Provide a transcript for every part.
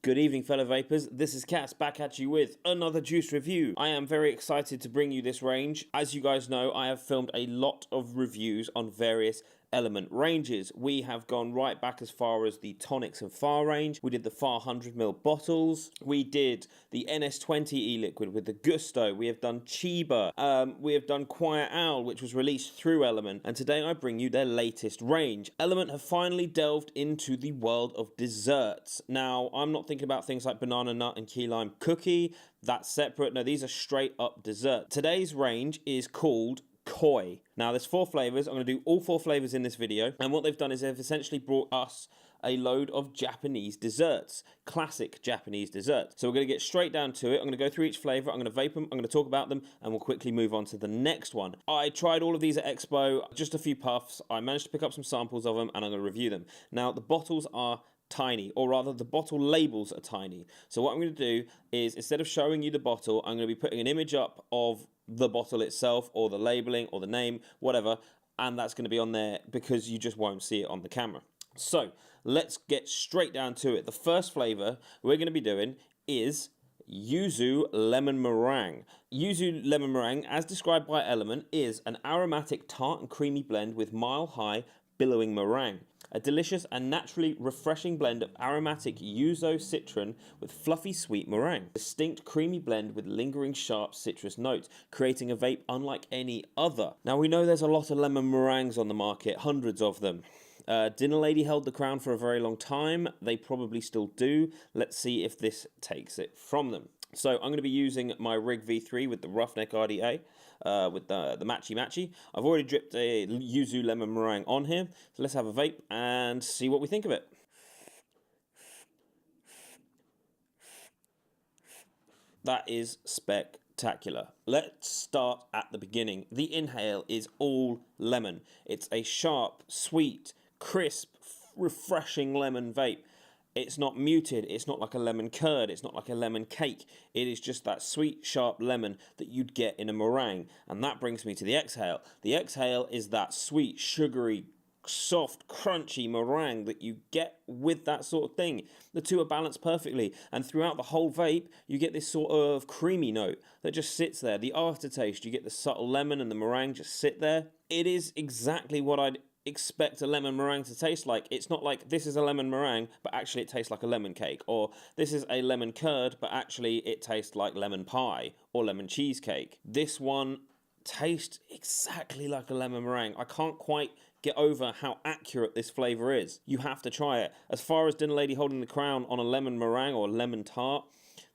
Good evening, fellow vapors. This is Cas back at you with another juice review. I am very excited to bring you this range. As you guys know, I have filmed a lot of reviews on various element ranges. We have gone right back as far as the tonics and far range. We did the far 100ml bottles. We did the NS20 e-liquid with the Gusto. We have done Chiba. We have done Quiet Owl, which was released through Element. And today I bring you their latest range. Element have finally delved into the world of desserts. Now, I'm not thinking about things like banana nut and key lime cookie. That's separate. No, these are straight up dessert. Today's range is called Koi. Now there's 4 flavors. I'm going to do all 4 flavors in this video, and what they've done is they've essentially brought us a load of Japanese desserts, classic Japanese desserts. So we're going to get straight down to it. I'm going to go through each flavor, I'm going to vape them, I'm going to talk about them, and we'll quickly move on to the next one. I tried all of these at Expo, just a few puffs. I managed to pick up some samples of them, and I'm going to review them. Now the bottles are tiny, or rather the bottle labels are tiny. So what I'm going to do is, instead of showing you the bottle, I'm going to be putting an image up of the bottle itself, or the labeling, or the name, whatever, and that's going to be on there because you just won't see it on the camera. So let's get straight down to it. The first flavor we're going to be doing is Yuzu Lemon Meringue. Yuzu Lemon Meringue, as described by Element, is an aromatic tart and creamy blend with mile-high billowing meringue. A delicious and naturally refreshing blend of aromatic yuzu citron with fluffy sweet meringue. Distinct creamy blend with lingering sharp citrus notes, creating a vape unlike any other. Now we know there's a lot of lemon meringues on the market, hundreds of them. Dinner Lady held the crown for a very long time. They probably still do. Let's see if this takes it from them. So I'm going to be using my Rig V3 with the Roughneck RDA, with the Matchy Matchy. I've already dripped a Yuzu Lemon Meringue on here. So let's have a vape and see what we think of it. That is spectacular. Let's start at the beginning. The inhale is all lemon. It's a sharp, sweet, crisp, refreshing lemon vape. It's not muted, it's not like a lemon curd, it's not like a lemon cake. It is just that sweet, sharp lemon that you'd get in a meringue. And that brings me to the exhale. The exhale is that sweet, sugary, soft, crunchy meringue that you get with that sort of thing. The two are balanced perfectly, and throughout the whole vape you get this sort of creamy note that just sits there. The aftertaste, you get the subtle lemon and the meringue just sit there. It is exactly what I'd expect a lemon meringue to taste like. It's not like this is a lemon meringue but actually it tastes like a lemon cake, or this is a lemon curd but actually it tastes like lemon pie or lemon cheesecake. This one tastes exactly like a lemon meringue. I can't quite get over how accurate this flavor is. You have to try it. As far as Dinner Lady holding the crown on a lemon meringue or lemon tart,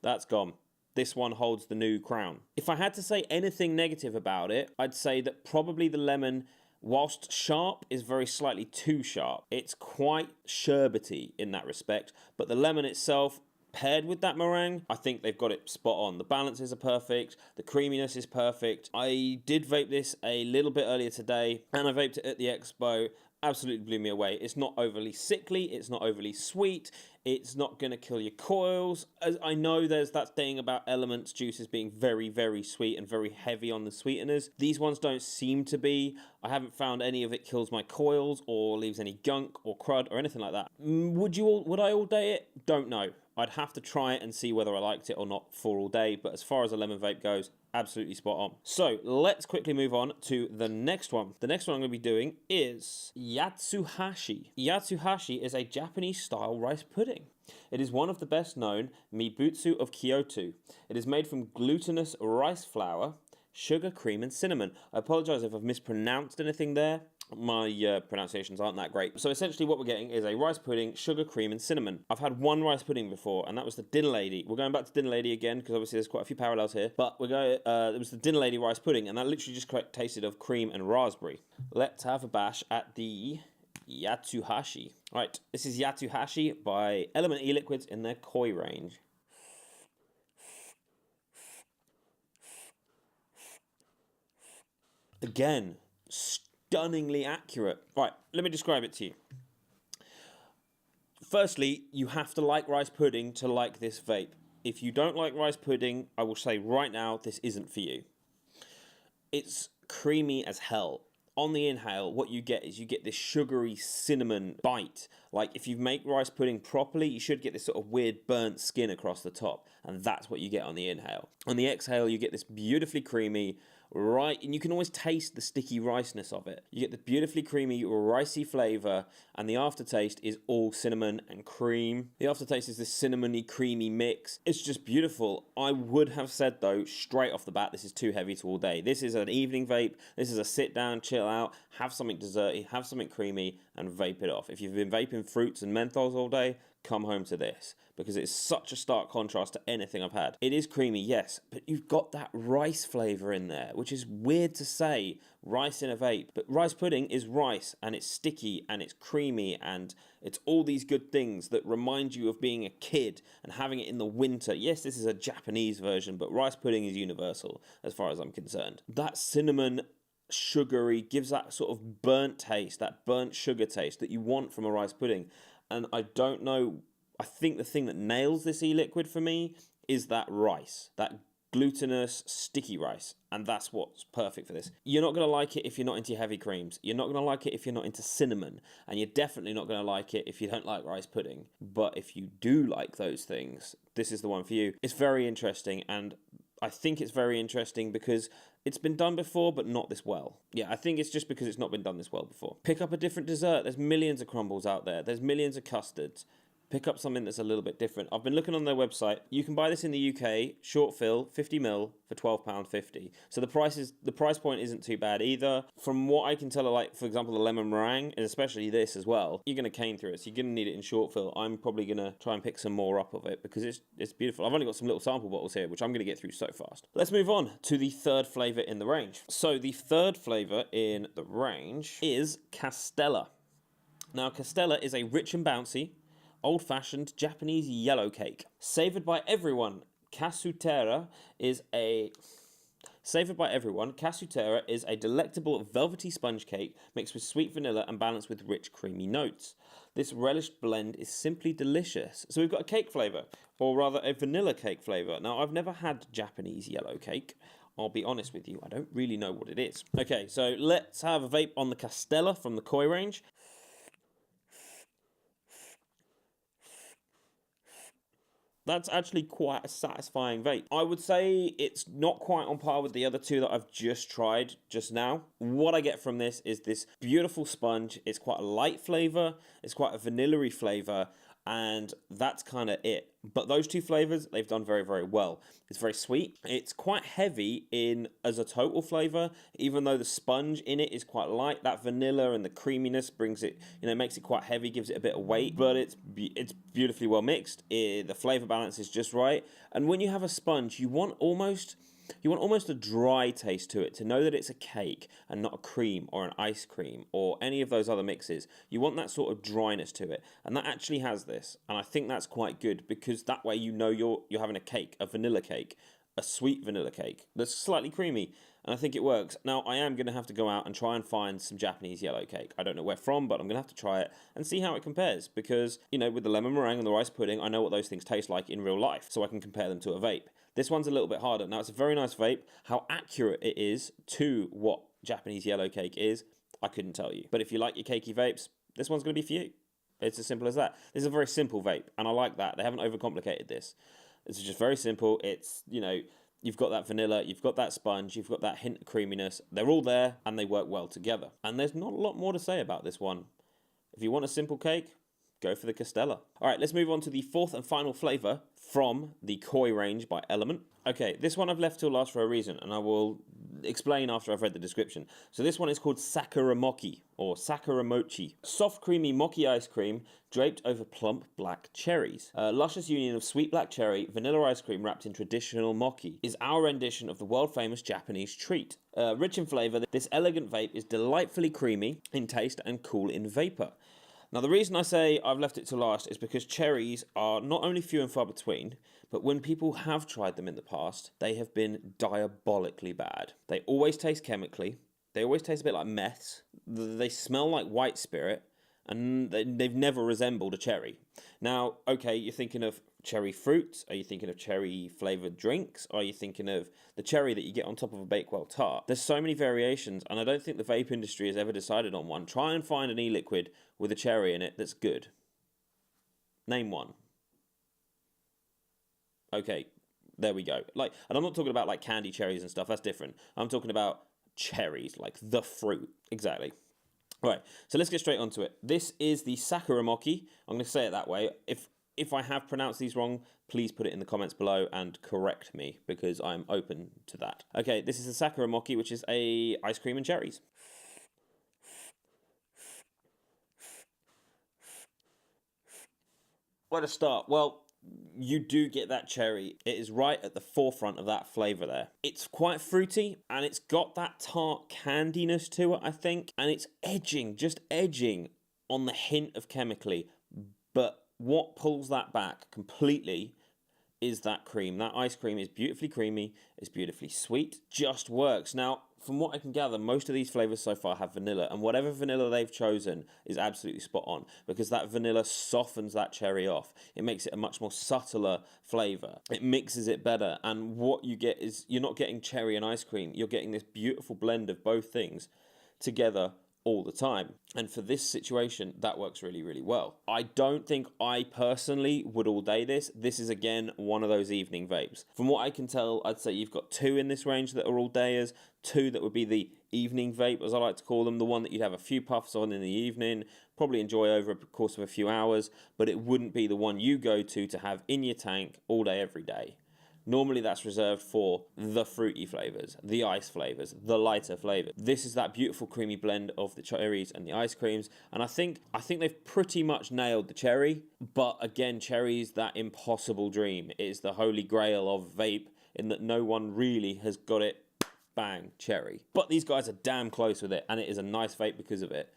that's gone. This one holds the new crown. If I had to say anything negative about it, I'd say that probably the lemon, whilst sharp, is very slightly too sharp. It's quite sherbety in that respect, but the lemon itself, paired with that meringue, I think they've got it spot on. The balances are perfect, the creaminess is perfect. I did vape this a little bit earlier today, and I vaped it at the Expo. Absolutely blew me away. It's not overly sickly, it's not overly sweet, it's not going to kill your coils. As I know there's that thing about Element's juices being very, very sweet and very heavy on the sweeteners. These ones don't seem to be. I haven't found any of it kills my coils or leaves any gunk or crud or anything like that. Would I all day it? Don't know. I'd have to try it and see whether I liked it or not for all day, but as far as a lemon vape goes, absolutely spot on. So let's quickly move on to the next one. The next one I'm going to be doing is Yatsuhashi. Yatsuhashi is a Japanese style rice pudding. It is one of the best known Mibutsu of Kyoto. It is made from glutinous rice flour, sugar, cream and cinnamon. I apologize if I've mispronounced anything there. My pronunciations aren't that great. So essentially what we're getting is a rice pudding, sugar, cream and cinnamon. I've had one rice pudding before, and that was the Dinner Lady. We're going back to Dinner Lady again because obviously there's quite a few parallels here, but we're going it was the Dinner Lady rice pudding, and that literally just tasted of cream and raspberry. Let's have a bash at the Yatsuhashi. Right, this is Yatsuhashi by Element E-Liquids in their Koi range. Again, stunningly accurate. Right, let me describe it to you. Firstly, you have to like rice pudding to like this vape. If you don't like rice pudding, I will say right now, this isn't for you. It's creamy as hell. on the inhale, what you get is you get this sugary cinnamon bite. Like if you make rice pudding properly, you should get this sort of weird burnt skin across the top, and that's what you get on the inhale. On the exhale, you get this beautifully creamy, right, and you can always taste the sticky riceness of it. You get the beautifully creamy, ricey flavour, and the aftertaste is all cinnamon and cream. The aftertaste is this cinnamony, creamy mix. It's just beautiful. I would have said, though, straight off the bat, this is too heavy to all day. This is an evening vape. This is a sit down, chill out, have something desserty, have something creamy, and vape it off. If you've been vaping fruits and menthols all day, come home to this, because it's such a stark contrast to anything I've had. It is creamy, yes, but you've got that rice flavour in there, which is weird to say, rice in a vape. But rice pudding is rice, and it's sticky, and it's creamy, and it's all these good things that remind you of being a kid and having it in the winter. Yes, this is a Japanese version, but rice pudding is universal, as far as I'm concerned. That cinnamon sugary gives that sort of burnt taste, that burnt sugar taste that you want from a rice pudding. And I don't know, I think the thing that nails this e-liquid for me is that rice, that glutinous, sticky rice. And that's what's perfect for this. You're not going to like it if you're not into heavy creams. You're not going to like it if you're not into cinnamon. And you're definitely not going to like it if you don't like rice pudding. But if you do like those things, this is the one for you. It's very interesting, and I think it's very interesting because it's been done before, but not this well. Yeah, I think it's just because it's not been done this well before. Pick up a different dessert. There's millions of crumbles out there. There's millions of custards. Pick up something that's a little bit different. I've been looking on their website. You can buy this in the UK, short fill, 50ml for £12.50. So the price point isn't too bad either. From what I can tell, like for example the lemon meringue, and especially this as well, you're going to cane through it. So you're going to need it in short fill. I'm probably going to try and pick some more up of it because it's beautiful. I've only got some little sample bottles here, which I'm going to get through so fast. Let's move on to the third flavour in the range. So the third flavour in the range is Castella. Now Castella is a rich and bouncy, old-fashioned Japanese yellow cake. Savoured by everyone, Castella is a delectable velvety sponge cake mixed with sweet vanilla and balanced with rich creamy notes. This relished blend is simply delicious. So we've got a cake flavour, or rather a vanilla cake flavour. Now I've never had Japanese yellow cake. I'll be honest with you, I don't really know what it is. Okay, so let's have a vape on the Castella from the Koi range. That's actually quite a satisfying vape. I would say it's not quite on par with the other two that I've just tried just now. What I get from this is this beautiful sponge. It's quite a light flavour. It's quite a vanilla-y flavour. And that's kind of it. But those two flavours, they've done very, very well. It's very sweet. It's quite heavy as a total flavour, even though the sponge in it is quite light. That vanilla and the creaminess brings it, makes it quite heavy, gives it a bit of weight. But it's beautifully well mixed. The flavour balance is just right. And when you have a sponge, you want almost a dry taste to it, to know that it's a cake and not a cream or an ice cream or any of those other mixes. You want that sort of dryness to it, and that actually has this, and I think that's quite good because that way you're having a cake, a vanilla cake, a sweet vanilla cake that's slightly creamy, and I think it works. Now, I am going to have to go out and try and find some Japanese yellow cake. I don't know where from, but I'm going to have to try it and see how it compares because, with the lemon meringue and the rice pudding, I know what those things taste like in real life, so I can compare them to a vape. This one's a little bit harder. Now, it's a very nice vape. How accurate it is to what Japanese yellow cake is, I couldn't tell you. But if you like your cakey vapes, this one's going to be for you. It's as simple as that. This is a very simple vape, and I like that. They haven't overcomplicated this. It's just very simple. It's, you've got that vanilla, you've got that sponge, you've got that hint of creaminess. They're all there, and they work well together. And there's not a lot more to say about this one. If you want a simple cake, go for the Castella. All right, let's move on to the fourth and final flavour from the Koi range by Element. Okay, this one I've left till last for a reason, and I will explain after I've read the description. So this one is called Sakura Mochi, or Sakuramochi. Soft, creamy mochi ice cream draped over plump black cherries. A luscious union of sweet black cherry, vanilla ice cream wrapped in traditional mochi is our rendition of the world-famous Japanese treat. Rich in flavour, this elegant vape is delightfully creamy in taste and cool in vapour. Now, the reason I say I've left it to last is because cherries are not only few and far between, but when people have tried them in the past, they have been diabolically bad. They always taste chemically. They always taste a bit like meths. They smell like white spirit, and they've never resembled a cherry. Now, okay, you're thinking of cherry fruit? Are you thinking of cherry flavored drinks? Are you thinking of the cherry that you get on top of a Bakewell tart? There's so many variations, and I don't think the vape industry has ever decided on one. Try and find an e-liquid with a cherry in it that's good. Name one. Okay, there we go. Like, and I'm not talking about like candy cherries and stuff. That's different. I'm talking about cherries, like the fruit. Exactly. Right, so let's get straight onto it. This is the Sakura Mochi. I'm going to say it that way. If I have pronounced these wrong, please put it in the comments below and correct me, because I'm open to that. Okay, this is the Sakura Mochi, which is a ice cream and cherries. Where to start? Well, you do get that cherry. It is right at the forefront of that flavour there. It's quite fruity, and it's got that tart candiness to it, I think. And it's edging, just edging on the hint of chemically. But what pulls that back completely is that cream. That ice cream is beautifully creamy, it's beautifully sweet, just works. Now, from what I can gather, most of these flavours so far have vanilla, and whatever vanilla they've chosen is absolutely spot on, because that vanilla softens that cherry off. It makes it a much more subtler flavour. It mixes it better, and what you get is, you're not getting cherry and ice cream, you're getting this beautiful blend of both things together all the time. And for this situation, that works really, really well. I don't think I personally would all day this. This is, again, one of those evening vapes. From what I can tell, I'd say you've got 2 in this range that are all dayers, 2 that would be the evening vape, as I like to call them, the one that you'd have a few puffs on in the evening, probably enjoy over the course of a few hours, but it wouldn't be the one you go to have in your tank all day, every day. Normally that's reserved for the fruity flavours, the ice flavours, the lighter flavours. This is that beautiful creamy blend of the cherries and the ice creams, and I think they've pretty much nailed the cherry, but again, cherry is that impossible dream. It is the holy grail of vape, in that no one really has got it, bang, cherry. But these guys are damn close with it, and it is a nice vape because of it.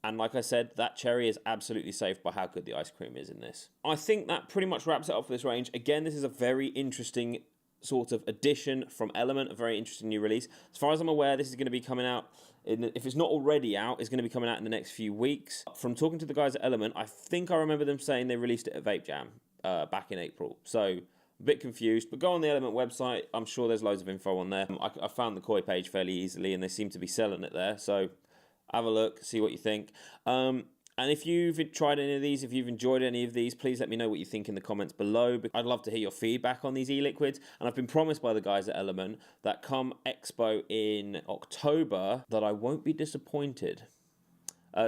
And like I said, that cherry is absolutely safe by how good the ice cream is in this. I think that pretty much wraps it up for this range. Again, this is a very interesting sort of addition from Element, a very interesting new release. As far as I'm aware, this is going to be coming out, if it's not already out, it's going to be coming out in the next few weeks. From talking to the guys at Element, I think I remember them saying they released it at Vape Jam back in April. So, a bit confused, but go on the Element website. I'm sure there's loads of info on there. I found the Koi page fairly easily, and they seem to be selling it there, so have a look, see what you think. And if you've tried any of these, if you've enjoyed any of these, please let me know what you think in the comments below. I'd love to hear your feedback on these e-liquids. And I've been promised by the guys at Element that come Expo in October that I won't be disappointed.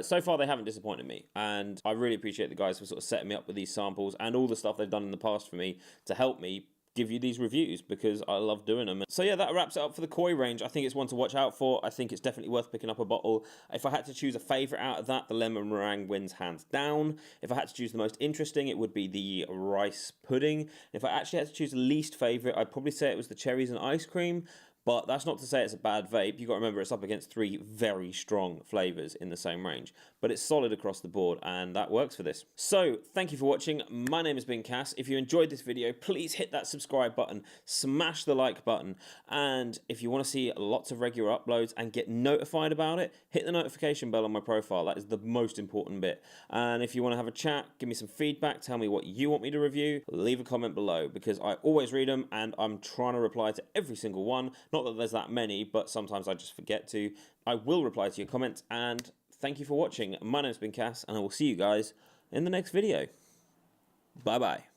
So far, they haven't disappointed me, and I really appreciate the guys for sort of setting me up with these samples and all the stuff they've done in the past for me to help me give you these reviews, because I love doing them. So yeah, that wraps it up for the Koi range. I think it's one to watch out for. I think it's definitely worth picking up a bottle. If I had to choose a favourite out of that, the lemon meringue wins hands down. If I had to choose the most interesting, it would be the rice pudding. If I actually had to choose the least favourite, I'd probably say it was the cherries and ice cream. But that's not to say it's a bad vape. You've got to remember it's up against 3 very strong flavours in the same range. But it's solid across the board, and that works for this. So, thank you for watching. My name has been Cass. If you enjoyed this video, please hit that subscribe button, smash the like button, and if you want to see lots of regular uploads and get notified about it, hit the notification bell on my profile. That is the most important bit. And if you want to have a chat, give me some feedback, tell me what you want me to review, leave a comment below, because I always read them, and I'm trying to reply to every single one. Not that there's that many, but sometimes I just forget to. I will reply to your comments, and thank you for watching. My name's been Cass, and I will see you guys in the next video. Bye bye.